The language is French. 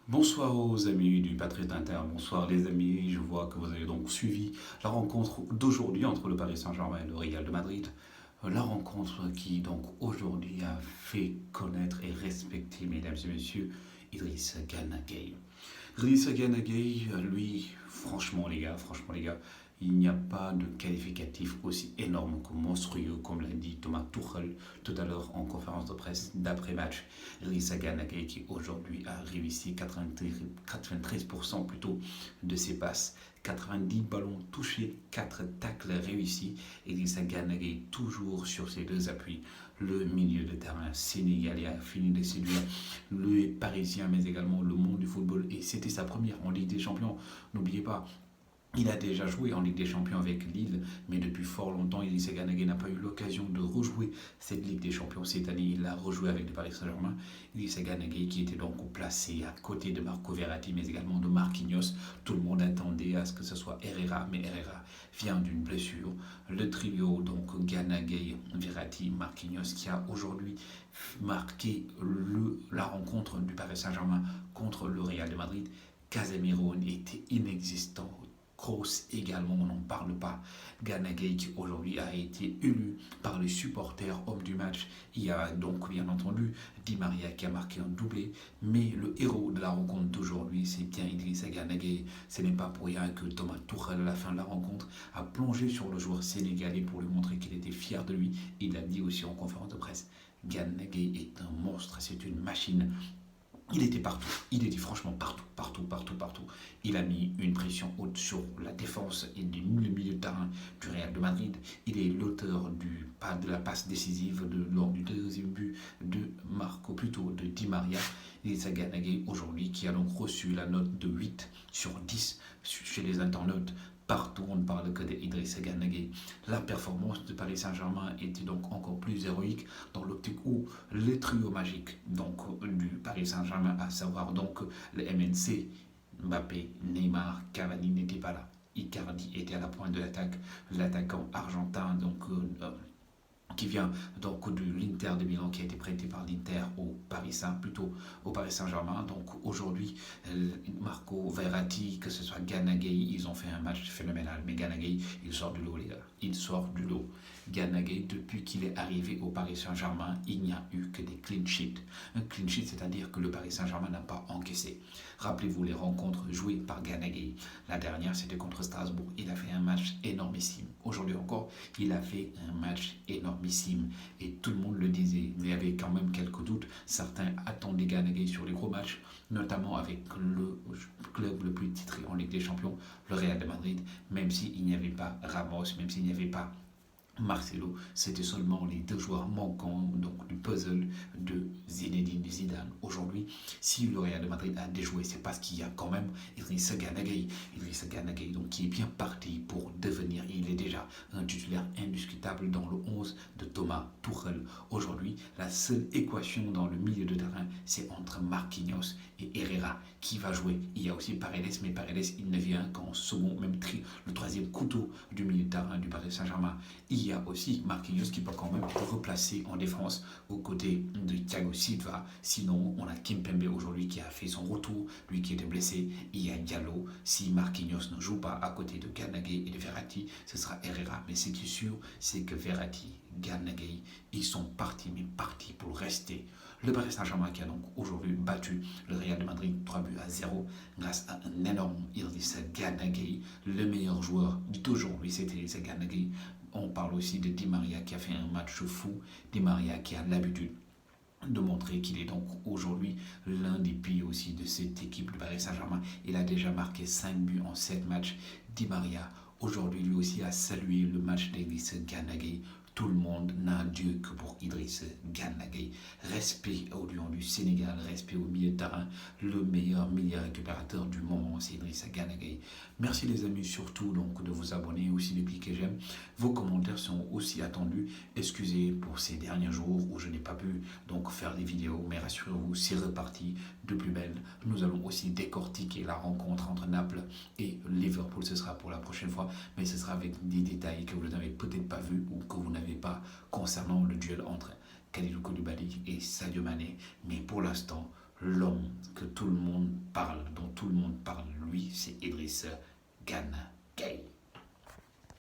Bonsoir aux amis du Patriot Inter, bonsoir les amis, je vois que vous avez donc suivi la rencontre d'aujourd'hui entre le Paris Saint-Germain et le Real de Madrid. La rencontre qui donc aujourd'hui a fait connaître et respecter, mesdames et messieurs, Idriss Gana Gueye. Idriss Gana Gueye, lui, franchement les gars, il n'y a pas de qualificatif aussi énorme que monstrueux, comme l'a dit Thomas Tuchel tout à l'heure en conférence de presse d'après-match. Idrissa Gana Gueye qui aujourd'hui a réussi 93% plutôt de ses passes, 90 ballons touchés, 4 tacles réussis. Idrissa Gana Gueye toujours sur ses deux appuis. Le milieu de terrain sénégalais a fini de séduire le Parisien, mais également le monde du football. Et c'était sa première en Ligue des Champions. N'oubliez pas, il a déjà joué en Ligue des Champions avec Lille, mais depuis fort longtemps, Idrissa Gana Gueye n'a pas eu l'occasion de rejouer cette Ligue des Champions. Cette année, il a rejoué avec le Paris Saint-Germain. Idrissa Gana Gueye qui était donc placé à côté de Marco Verratti, mais également de Marquinhos. Tout le monde attendait à ce que ce soit Herrera, mais Herrera vient d'une blessure. Le trio, donc Gana Gueye, Verratti, Marquinhos, qui a aujourd'hui marqué la rencontre du Paris Saint-Germain contre le Real de Madrid. Casemiro était inexistant. Kroos également, on n'en parle pas. Gana Gueye qui aujourd'hui a été élu par les supporters homme du match. Il y a donc bien entendu Di Maria qui a marqué un doublé, mais le héros de la rencontre d'aujourd'hui, c'est bien Idrissa Gana Gueye. Ce n'est pas pour rien que Thomas Tuchel, à la fin de la rencontre, a plongé sur le joueur sénégalais pour lui montrer qu'il était fier de lui. Il l'a dit aussi en conférence de presse. Gana Gueye est un monstre, c'est une machine. Il était partout, il était franchement partout. Il a mis une pression haute sur la défense et le milieu de terrain du Real de Madrid. Il est l'auteur de la passe décisive lors du deuxième but de Marco, plutôt de Di Maria. Idrissa Gana Gueye aujourd'hui qui a donc reçu la note de 8 sur 10 chez les internautes. Partout, on ne parle que d'Idrissa Gana Gueye. La performance de Paris Saint-Germain était donc encore plus héroïque dans l'optique où le trio magique donc, du Paris Saint-Germain, à savoir donc le MNC, Mbappé, Neymar, Cavani n'étaient pas là. Icardi était à la pointe de l'attaque, l'attaquant argentin qui vient donc de l'Inter de Milan, qui a été prêté par l'Inter au Paris Saint-Germain. Donc aujourd'hui, Marco Verratti, que ce soit Gana Gueye, ils ont fait un match phénoménal. Mais Gana Gueye, il sort du lot, les gars. Il sort du lot. Gana Gueye, depuis qu'il est arrivé au Paris Saint-Germain, il n'y a eu que des clean sheets. Un clean sheet, c'est-à-dire que le Paris Saint-Germain n'a pas encaissé. Rappelez-vous les rencontres jouées par Gana Gueye. La dernière, c'était contre Strasbourg. Il a fait un match énormissime. Aujourd'hui encore, il a fait un match énormissime. Et tout le monde le disait. Mais il y avait quand même quelques doutes. Certains attendaient Gana Gueye sur les gros matchs, notamment avec le club le plus titré en Ligue des Champions, le Real de Madrid, même s'il n'y avait pas Ramos, même s'il n'y avait pas Marcelo, c'était seulement les deux joueurs manquants donc, du puzzle de Zinedine Zidane. Aujourd'hui, si le Real de Madrid a déjoué, c'est parce qu'il y a quand même Idrissa Gana Gueye. Idrissa Gana Gueye, donc, qui est bien parti pour devenir, il est déjà un titulaire indiscutable dans le 11 de Thomas Tuchel. Aujourd'hui, la seule équation dans le milieu de terrain, c'est entre Marquinhos et Herrera. Qui va jouer? Il y a aussi Paredes, mais Paredes, il ne vient qu'en second, même le troisième couteau du milieu de terrain du Paris Saint-Germain. Il y a aussi Marquinhos qui peut quand même être replacé en défense aux côtés de Thiago Silva. Sinon, on a Kimpembe aujourd'hui qui a fait son retour, lui qui était blessé. Il y a Diallo. Si Marquinhos ne joue pas à côté de Gana Gueye et de Verratti, ce sera Herrera. Mais ce qui est sûr, c'est que Verratti, Gana Gueye, ils sont partis, mais partis pour rester. Le Paris Saint-Germain qui a donc aujourd'hui battu le Real de Madrid 3 buts à 0 grâce à un énorme Idrissa Gana Gueye. Le meilleur joueur d'aujourd'hui, c'était Idrissa Gana Gueye. On parle aussi de Di Maria qui a fait un match fou. Di Maria qui a l'habitude de montrer qu'il est donc aujourd'hui l'un des pieds aussi de cette équipe du Paris Saint-Germain. Il a déjà marqué 5 buts en 7 matchs. Di Maria, aujourd'hui, lui aussi a salué le match d'Idrissa Gana Gueye. Tout le monde n'a Dieu que pour Idriss Gana Gueye. Respect au lion du Sénégal, respect au milieu de terrain. Le meilleur milieu récupérateur du moment, c'est Idriss Gana Gueye. Merci les amis, surtout donc de vous abonner, aussi de cliquer j'aime. Vos commentaires sont aussi attendus. Excusez pour ces derniers jours où je n'ai pas pu donc faire des vidéos, mais rassurez-vous, c'est reparti de plus belle. Nous allons aussi décortiquer la rencontre entre Naples et Liverpool. Ce sera pour la prochaine fois, mais ce sera avec des détails que vous n'avez peut-être pas vus ou que vous n'avez pas concernant le duel entre Kalidou Koulibaly et Sadio Mané. Mais pour l'instant, l'homme que tout le monde parle, dont tout le monde parle, lui, c'est Idriss Gana.